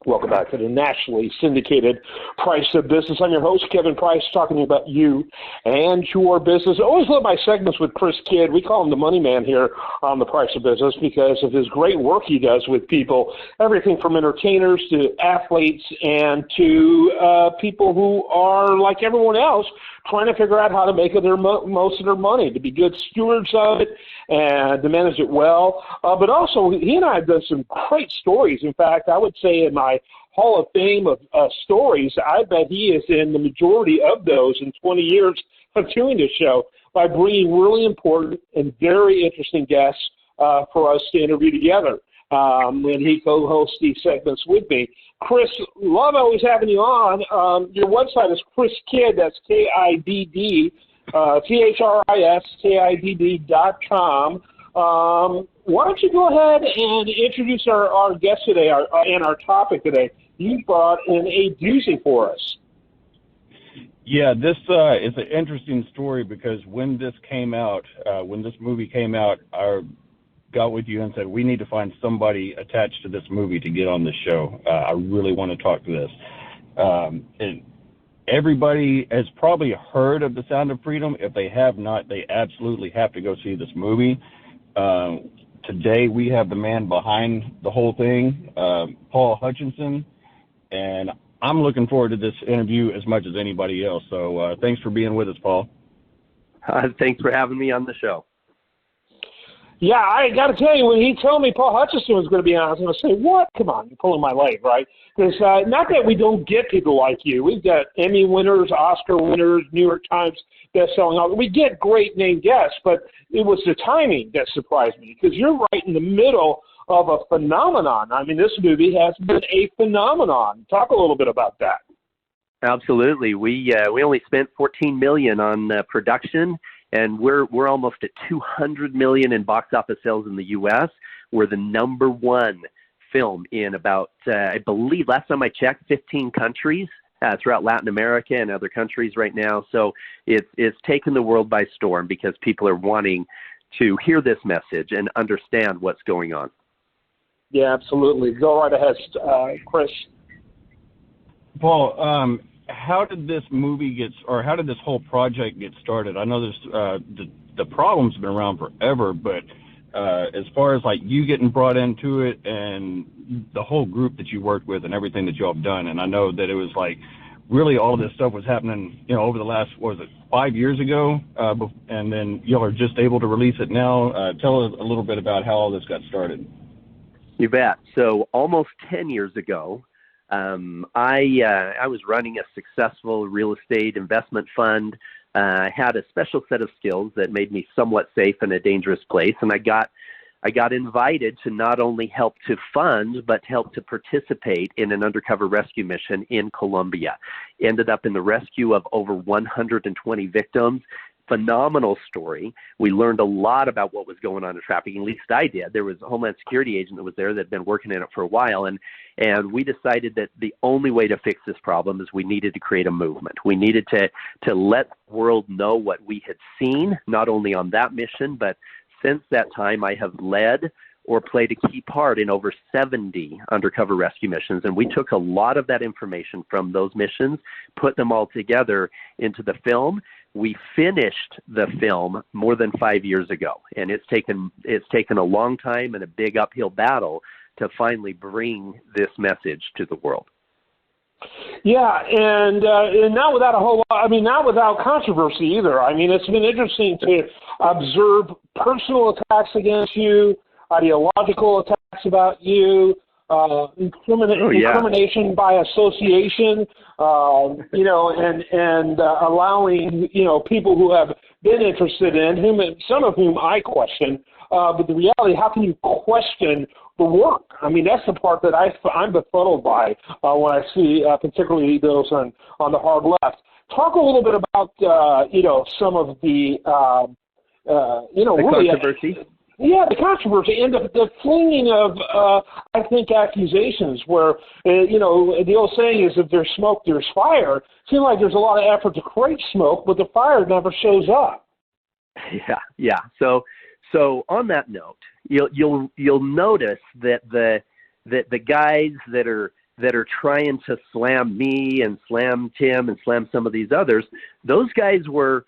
Welcome back to the nationally syndicated Price of Business. I'm your host, Kevin Price, talking about you and your business. I always love my segments with Chris Kidd. We call him the money man here on the Price of Business because of his great work he does with people, everything from entertainers to athletes and to people who are like everyone else, trying to figure out how to make most of their money, to be good stewards of it and to manage it well. But also, he and I have done some great stories. In fact, I would say in my Hall of Fame of stories, I bet he is in the majority of those in 20 years of doing this show by bringing really important and very interesting guests for us to interview together when he co-hosts these segments with me. Chris, love always having you on. Your website is chriskidd, that's Kidd, THRISKIDD.com. Why don't you go ahead and introduce our guest today and our topic today? You brought in a doozy for us. Yeah, this is an interesting story because when this movie came out, I got with you and said, we need to find somebody attached to this movie to get on the show. I really want to talk to this. And everybody has probably heard of The Sound of Freedom. If they have not, they absolutely have to go see this movie. Today we have the man behind the whole thing, Paul Hutchinson, and I'm looking forward to this interview as much as anybody else. So thanks for being with us, Paul. Thanks for having me on the show. Yeah, I got to tell you, when he told me Paul Hutchinson was going to be on, I was going to say, what? Come on, you're pulling my leg, right? Because not that we don't get people like you. We've got Emmy winners, Oscar winners, New York Times best-selling authors. We get great name guests, but it was the timing that surprised me because you're right in the middle of a phenomenon. I mean, this movie has been a phenomenon. Talk a little bit about that. Absolutely. We only spent $14 million on production, and we're almost at $200 million in box office sales in the U.S. We're the number one film in about, I believe, last time I checked, 15 countries throughout Latin America and other countries right now. So it's taken the world by storm because people are wanting to hear this message and understand what's going on. Yeah, absolutely. Go right ahead, Chris. Paul, how did this whole project get started? I know the problem's been around forever, but as far as like you getting brought into it and the whole group that you worked with and everything that y'all have done, and I know that it was like really all of this stuff was happening, over the last, 5 years ago, and then y'all are just able to release it now. Tell us a little bit about how all this got started. You bet. So almost 10 years ago, I was running a successful real estate investment fund, had a special set of skills that made me somewhat safe in a dangerous place. And I got invited to not only help to fund, but help to participate in an undercover rescue mission in Colombia. Ended up in the rescue of over 120 victims. Phenomenal story. We learned a lot about what was going on in trafficking, at least I did. There was a Homeland Security agent that was there that had been working in it for a while, and we decided that the only way to fix this problem is we needed to create a movement. We needed to let the world know what we had seen, not only on that mission, but since that time I have led or played a key part in over 70 undercover rescue missions, and we took a lot of that information from those missions, put them all together into the film. We finished the film more than 5 years ago, and it's taken a long time and a big uphill battle to finally bring this message to the world. Yeah, and not without a whole lot, not without controversy either. It's been interesting to observe personal attacks against you, ideological attacks about you, incrimination by association, and allowing, people who have been interested in, some of whom I question, but the reality, how can you question the work? That's the part that I'm befuddled by when I see particularly those on the hard left. Talk a little bit about, some of the, really, controversy. Yeah, the controversy and the flinging of, I think, accusations where, the old saying is if there's smoke, there's fire. It seems like there's a lot of effort to create smoke, but the fire never shows up. Yeah. So on that note, you'll notice that the guys that are that are trying to slam me and slam Tim and slam some of these others, those guys were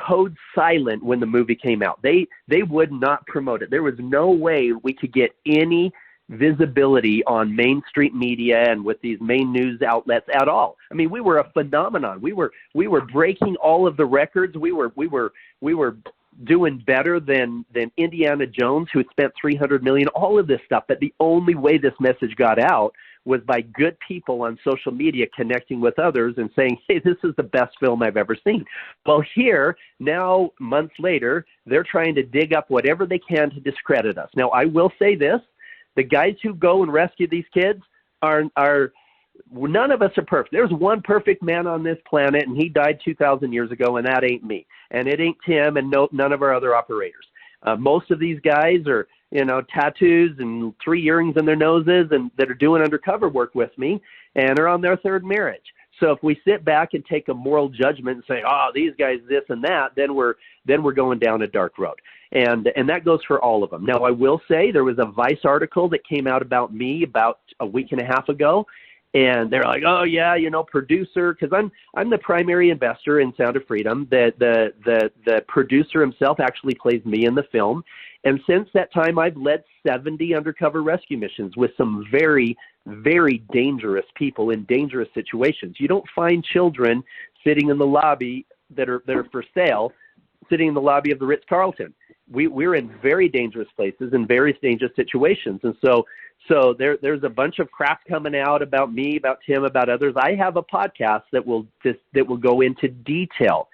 code silent when the movie came out. They would not promote it. There was no way we could get any visibility on Main Street media and with these main news outlets at all. I mean, we were a phenomenon. We were breaking all of the records. We were doing better than Indiana Jones, who had spent $300 million, all of this stuff. But the only way this message got out was by good people on social media connecting with others and saying, hey, this is the best film I've ever seen. Well, here, now, months later, they're trying to dig up whatever they can to discredit us. Now, I will say this. The guys who go and rescue these kids are none of us are perfect. There's one perfect man on this planet, and he died 2,000 years ago, and that ain't me. And it ain't Tim and none of our other operators. Most of these guys are, tattoos and 3 earrings in their noses and that are doing undercover work with me and are on their third marriage. So if we sit back and take a moral judgment and say, oh, these guys this and that, then we're going down a dark road. And that goes for all of them. Now, I will say there was a Vice article that came out about me about a week and a half ago, and they're like, oh yeah, producer, because I'm the primary investor in Sound of Freedom. The producer himself actually plays me in the film, and since that time, I've led 70 undercover rescue missions with some very, very dangerous people in dangerous situations. You don't find children sitting in the lobby that are for sale, sitting in the lobby of the Ritz-Carlton. We're in very dangerous places in various dangerous situations. And so there's a bunch of crap coming out about me, about Tim, about others. I have a podcast that will go into detail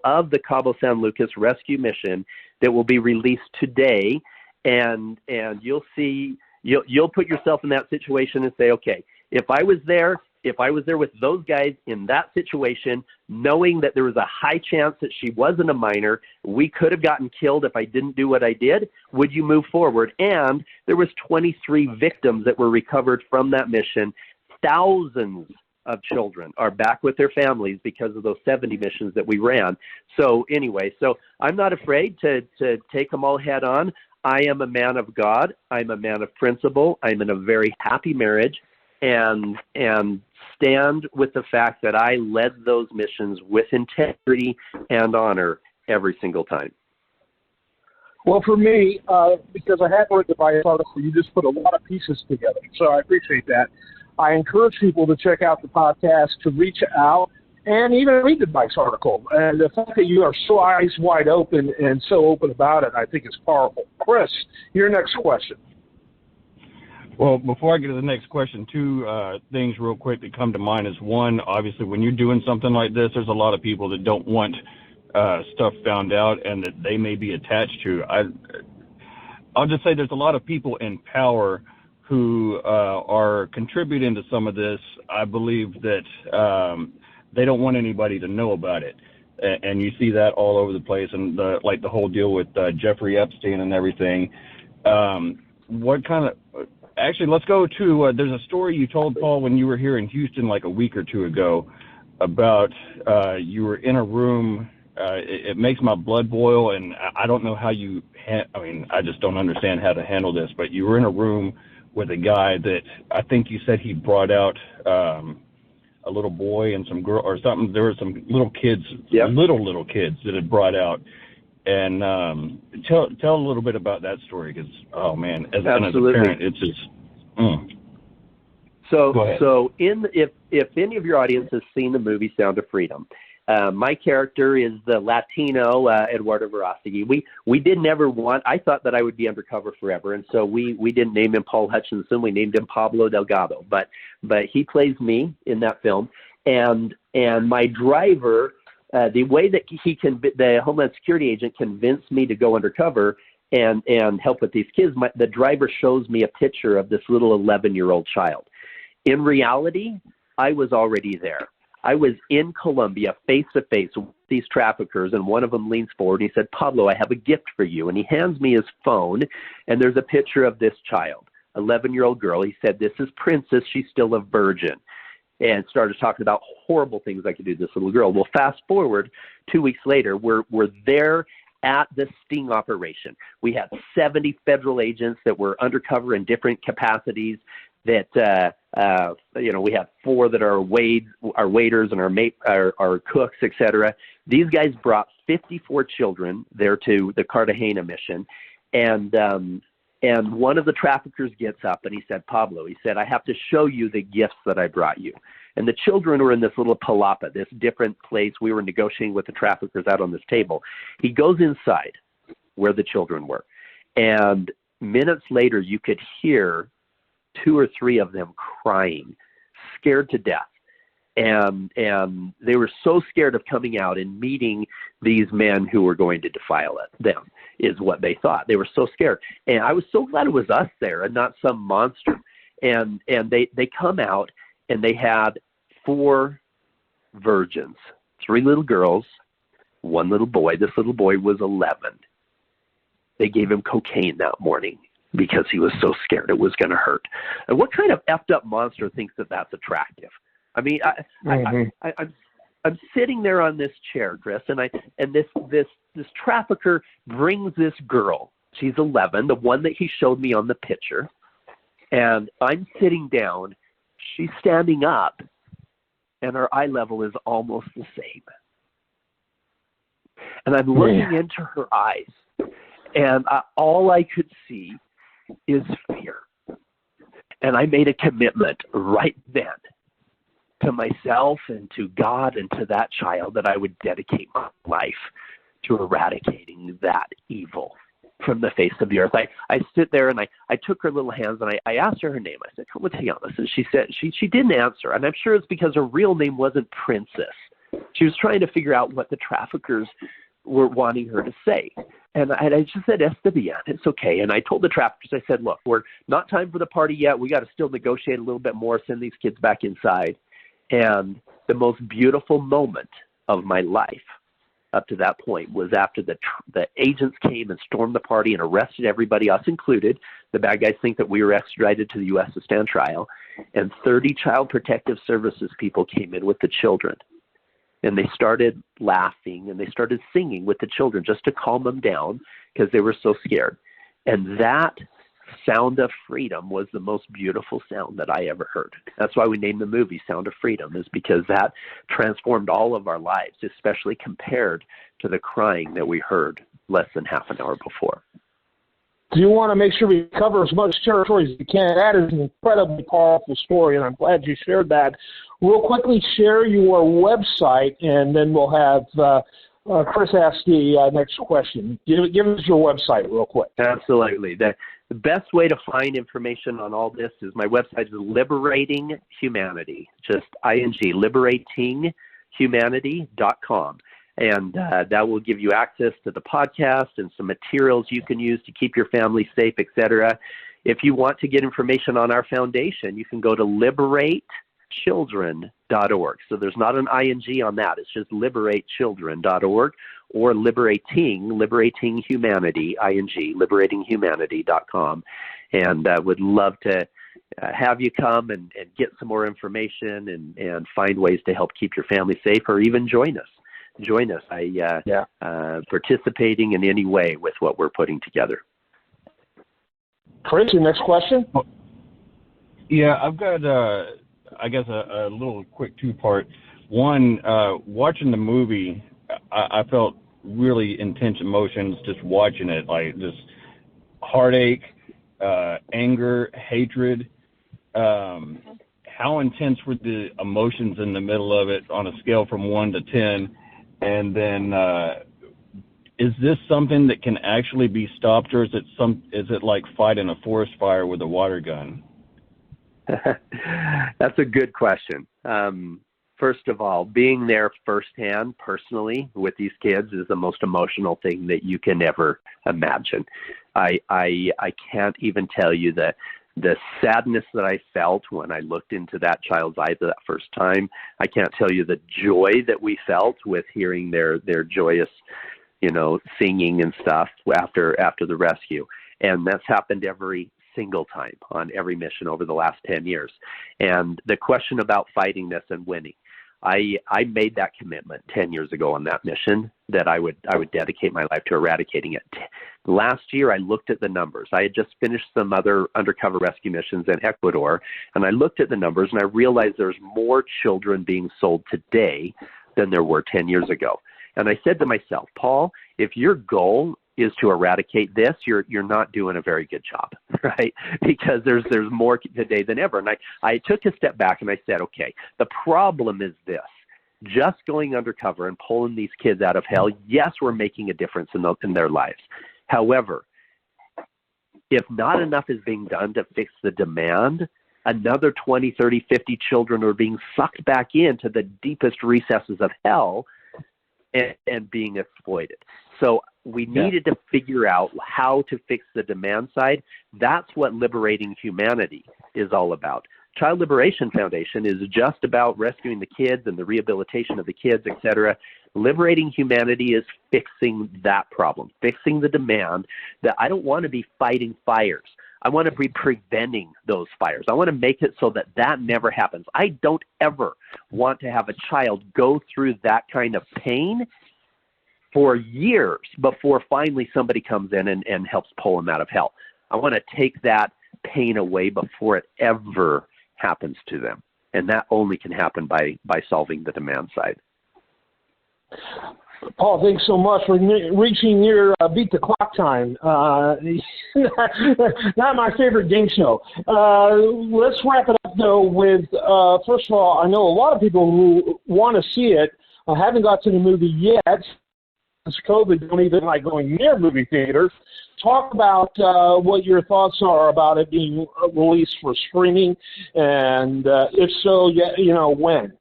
of the Cabo San Lucas rescue mission that will be released today. And you'll see, you'll put yourself in that situation and say, okay, if I was there with those guys in that situation, knowing that there was a high chance that she wasn't a minor, we could have gotten killed if I didn't do what I did, would you move forward? And there was 23 victims that were recovered from that mission. Thousands of children are back with their families because of those 70 missions that we ran. So anyway, I'm not afraid to take them all head on. I am a man of God. I'm a man of principle. I'm in a very happy marriage. And stand with the fact that I led those missions with integrity and honor every single time. Well, for me, because I hadn't read the Vice article, you just put a lot of pieces together, so I appreciate that. I encourage people to check out the podcast, to reach out, and even read the Vice article. And the fact that you are so eyes wide open and so open about it, I think is powerful. Chris, your next question. Well, before I get to the next question, two things real quick that come to mind is, one, obviously, when you're doing something like this, there's a lot of people that don't want stuff found out and that they may be attached to. I'll just say there's a lot of people in power who are contributing to some of this. I believe that they don't want anybody to know about it. And you see that all over the place, and the whole deal with Jeffrey Epstein and everything. What kind of... Actually, let's go to, there's a story you told, Paul, when you were here in Houston like a week or two ago about you were in a room. It makes my blood boil, and I don't know how you, I just don't understand how to handle this, but you were in a room with a guy that I think you said he brought out a little boy and some girl or something. There were some little kids, yep. little kids that had brought out. And tell a little bit about that story, because, oh man, as a parent, it's just. So if any of your audience has seen the movie Sound of Freedom, my character is the Latino Eduardo Verástegui. We didn't ever want. I thought that I would be undercover forever, and so we didn't name him Paul Hutchinson. We named him Pablo Delgado. But he plays me in that film, and my driver. The way that the Homeland Security agent convinced me to go undercover and help with these kids, the driver shows me a picture of this little 11-year-old child. In reality, I was already there. I was in Colombia face-to-face with these traffickers, and one of them leans forward and he said, Pablo, I have a gift for you. And he hands me his phone, and there's a picture of this child, 11-year-old girl. He said, this is Princess. She's still a virgin. And started talking about horrible things I could do to this little girl. Well, fast forward 2 weeks later, we're there at the sting operation. We had 70 federal agents that were undercover in different capacities. that we have 4 that are waiters and our cooks, etc. These guys brought 54 children there to the Cartagena mission, and one of the traffickers gets up and he said, Pablo, he said, I have to show you the gifts that I brought you. And the children were in this little palapa, this different place. We were negotiating with the traffickers out on this table. He goes inside where the children were, and minutes later you could hear 2 or 3 of them crying, scared to death. And they were so scared of coming out and meeting these men who were going to defile them, is what they thought. They were so scared. And I was so glad it was us there and not some monster. And they come out, and they had 4 virgins, 3 little girls, 1 little boy. This little boy was 11. They gave him cocaine that morning because he was so scared it was going to hurt. And what kind of effed up monster thinks that that's attractive? I mean, I'm sitting there on this chair, Chris, and this trafficker brings this girl. She's 11, the one that he showed me on the picture, and I'm sitting down. She's standing up, and our eye level is almost the same. And I'm looking into her eyes, and all I could see is fear. And I made a commitment right then to myself and to God and to that child that I would dedicate my life to eradicating that evil from the face of the earth. I sit there, and I took her little hands, and I asked her name. I said, "Come with me on this." And she said, she didn't answer. And I'm sure it's because her real name wasn't Princess. She was trying to figure out what the traffickers were wanting her to say. And I just said, "Está bien, it's okay." And I told the traffickers, I said, "Look, we're not time for the party yet. We got to still negotiate a little bit more, send these kids back inside." And the most beautiful moment of my life up to that point was after the agents came and stormed the party and arrested everybody, us included. The bad guys think that we were extradited to the U.S. to stand trial. And 30 Child Protective Services people came in with the children. And they started laughing, and they started singing with the children just to calm them down because they were so scared. And that sound of freedom was the most beautiful sound that I ever heard. That's why we named the movie Sound of Freedom, is because that transformed all of our lives, especially compared to the crying that we heard less than half an hour before. Do you want to make sure we cover as much territory as we can? That is an incredibly powerful story, and I'm glad you shared that. Real quickly, share your website, and then we'll have Chris ask the next question. Give us your website real quick. Absolutely. The best way to find information on all this is my website is Liberating Humanity, just ING, liberatinghumanity.com. And that will give you access to the podcast and some materials you can use to keep your family safe, etc. If you want to get information on our foundation, you can go to liberatechildren.org. So there's not an ING on that. It's just liberatechildren.org or liberating humanity, ING, liberatinghumanity.com. And would love to have you come and get some more information and find ways to help keep your family safe, or even join us. Participating in any way with what we're putting together. Chris, your next question? Yeah, I've got, I guess, a little quick 2-part. One, watching the movie, I felt really intense emotions just watching it, like just heartache, anger, hatred. How intense were the emotions in the middle of it on a scale from 1 to 10? And then, is this something that can actually be stopped, or is it like fighting a forest fire with a water gun? That's a good question. First of all, being there firsthand, personally, with these kids is the most emotional thing that you can ever imagine. I can't even tell you the sadness that I felt when I looked into that child's eyes that first time. I can't tell you the joy that we felt with hearing their joyous, singing and stuff after the rescue. And that's happened every single time on every mission over the last 10 years. And the question about fighting this and winning, I made that commitment 10 years ago on that mission that I would dedicate my life to eradicating it. Last year, I looked at the numbers. I had just finished some other undercover rescue missions in Ecuador, and I looked at the numbers, and I realized there's more children being sold today than there were 10 years ago. And I said to myself, Paul, if your goal is to eradicate this, you're not doing a very good job, right? Because there's more today than ever. And I took a step back and I said, okay, the problem is this. Just going undercover and pulling these kids out of hell, yes, we're making a difference in their lives. However, if not enough is being done to fix the demand, another 20, 30, 50 children are being sucked back into the deepest recesses of hell and being exploited. So we needed to figure out how to fix the demand side. That's what Liberating Humanity is all about. Child Liberation Foundation is just about rescuing the kids and the rehabilitation of the kids, etc. Liberating Humanity is fixing that problem, fixing the demand. That I don't want to be fighting fires. I want to be preventing those fires. I want to make it so that that never happens. I don't ever want to have a child go through that kind of pain for years before finally somebody comes in and helps pull them out of hell. I want to take that pain away before it ever happens to them. And that only can happen by solving the demand side. Paul, thanks so much for reaching your beat the clock time. Not my favorite game show. Let's wrap it up, though, with, first of all, I know a lot of people who want to see it haven't got to the movie yet. Since COVID, don't even like going near movie theaters. Talk about what your thoughts are about it being released for streaming, and if so, when?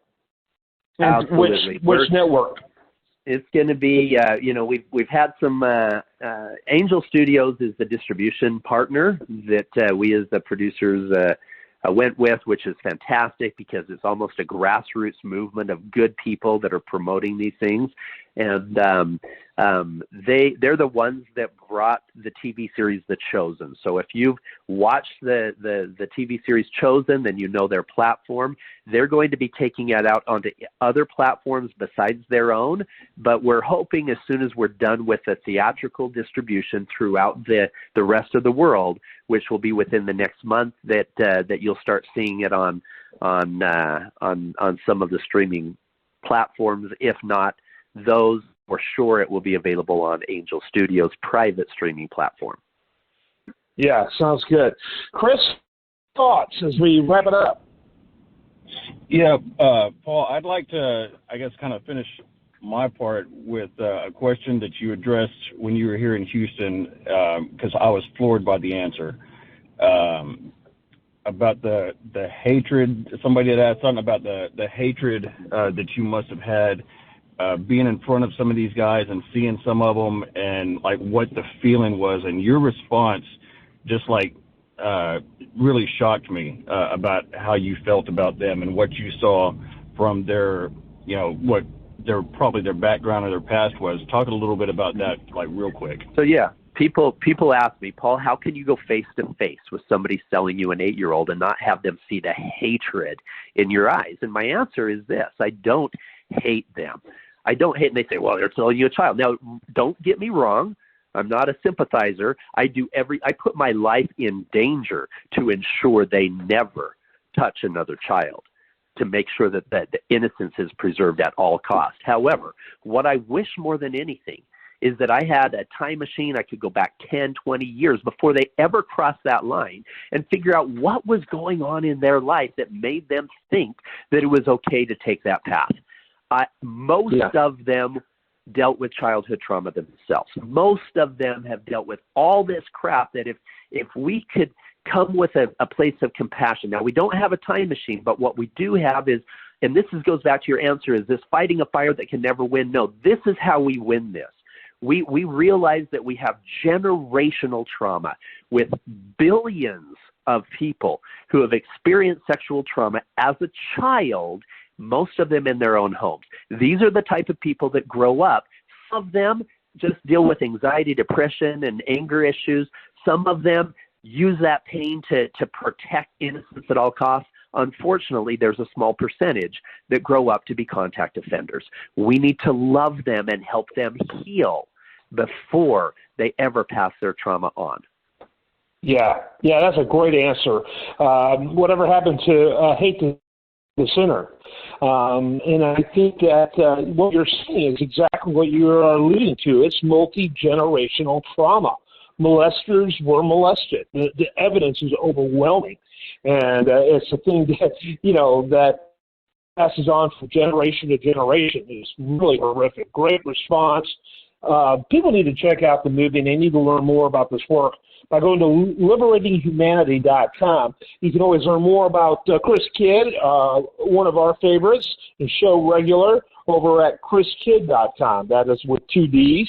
And Absolutely. which network? It's going to be, we've had some, Angel Studios is the distribution partner that we as the producers went with, which is fantastic because it's almost a grassroots movement of good people that are promoting these things. And they're the ones that brought the TV series The Chosen. So if you've watched the TV series Chosen, then you know their platform. They're going to be taking it out onto other platforms besides their own. But we're hoping as soon as we're done with the theatrical distribution throughout the rest of the world, which will be within the next month, that you'll start seeing it on some of the streaming platforms. If not those, for sure it will be available on Angel Studios' private streaming platform. Yeah, sounds good. Chris, thoughts as we wrap it up? Yeah, Paul, I'd like to, I guess, kind of finish my part with a question that you addressed when you were here in Houston, because I was floored by the answer. About the hatred. Somebody had asked something about the hatred that you must have had being in front of some of these guys and seeing some of them, and like what the feeling was. And your response just really shocked me about how you felt about them and what you saw from their, what probably their background or their past was. Talk a little bit about that, real quick. So yeah, people ask me, Paul, how can you go face to face with somebody selling you an 8-year-old and not have them see the hatred in your eyes? And my answer is this: I don't hate them. I don't hate, and they say, well, they're selling you a child. Now, don't get me wrong. I'm not a sympathizer. I put my life in danger to ensure they never touch another child, to make sure that the innocence is preserved at all costs. However, what I wish more than anything is that I had a time machine. I could go back 10, 20 years before they ever crossed that line and figure out what was going on in their life that made them think that it was okay to take that path. Most of them dealt with childhood trauma themselves. Most of them have dealt with all this crap that if we could come with a place of compassion. Now, we don't have a time machine, but what we do have is, and goes back to your answer, is this fighting a fire that can never win? No, this is how we win this. We realize that we have generational trauma with billions of people who have experienced sexual trauma as a child, most of them in their own homes. These are the type of people that grow up. Some of them just deal with anxiety, depression, and anger issues. Some of them use that pain to protect innocence at all costs. Unfortunately, there's a small percentage that grow up to be contact offenders. We need to love them and help them heal before they ever pass their trauma on. Yeah, that's a great answer. Whatever happened to hate the sinner? And I think that what you're saying is exactly what you are alluding to. It's multi-generational trauma. Molesters were molested. The evidence is overwhelming. And it's a thing that, that passes on from generation to generation. It's really horrific. Great response. People need to check out the movie, and they need to learn more about this work by going to liberatinghumanity.com. You can always learn more about Chris Kidd, one of our favorites, and show regular over at chriskidd.com. That is with 2 Ds.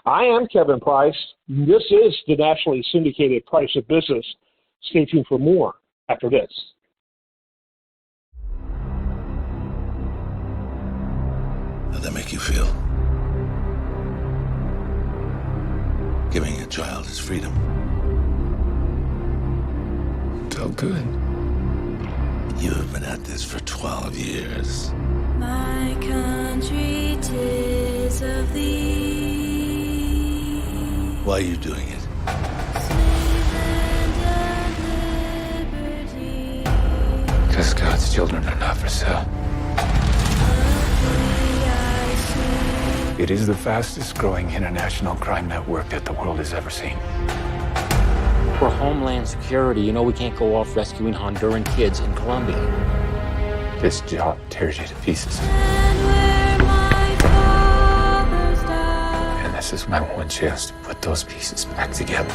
I am Kevin Price. This is the nationally syndicated Price of Business. Stay tuned for more after this. How'd that make you feel? Giving a child his freedom. Felt good. You have been at this for 12 years. My country 'tis of thee. Why are you doing it? Because God's children are not for sale. It is the fastest growing international crime network that the world has ever seen. For Homeland Security, we can't go off rescuing Honduran kids in Colombia. This job tears you to pieces. And this is my one chance to put those pieces back together.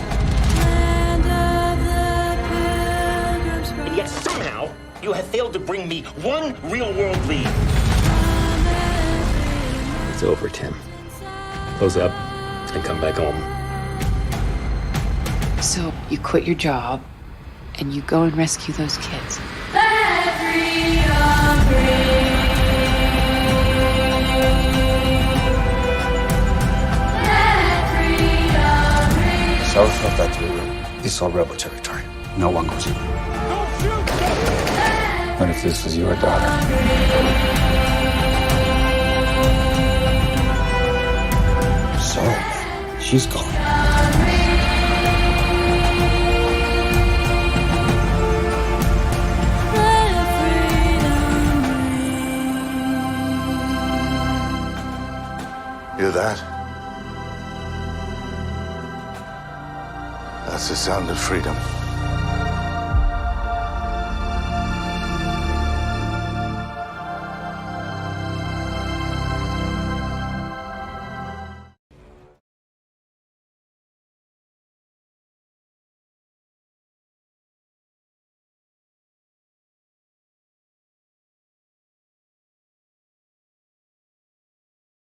And yet somehow you have failed to bring me one real-world lead. It's over, Tim. Close up and come back home. So you quit your job and you go and rescue those kids. South of that river is all rebel territory. No one goes in. What if this was your daughter? So, she's gone. Hear that? That's the sound of freedom.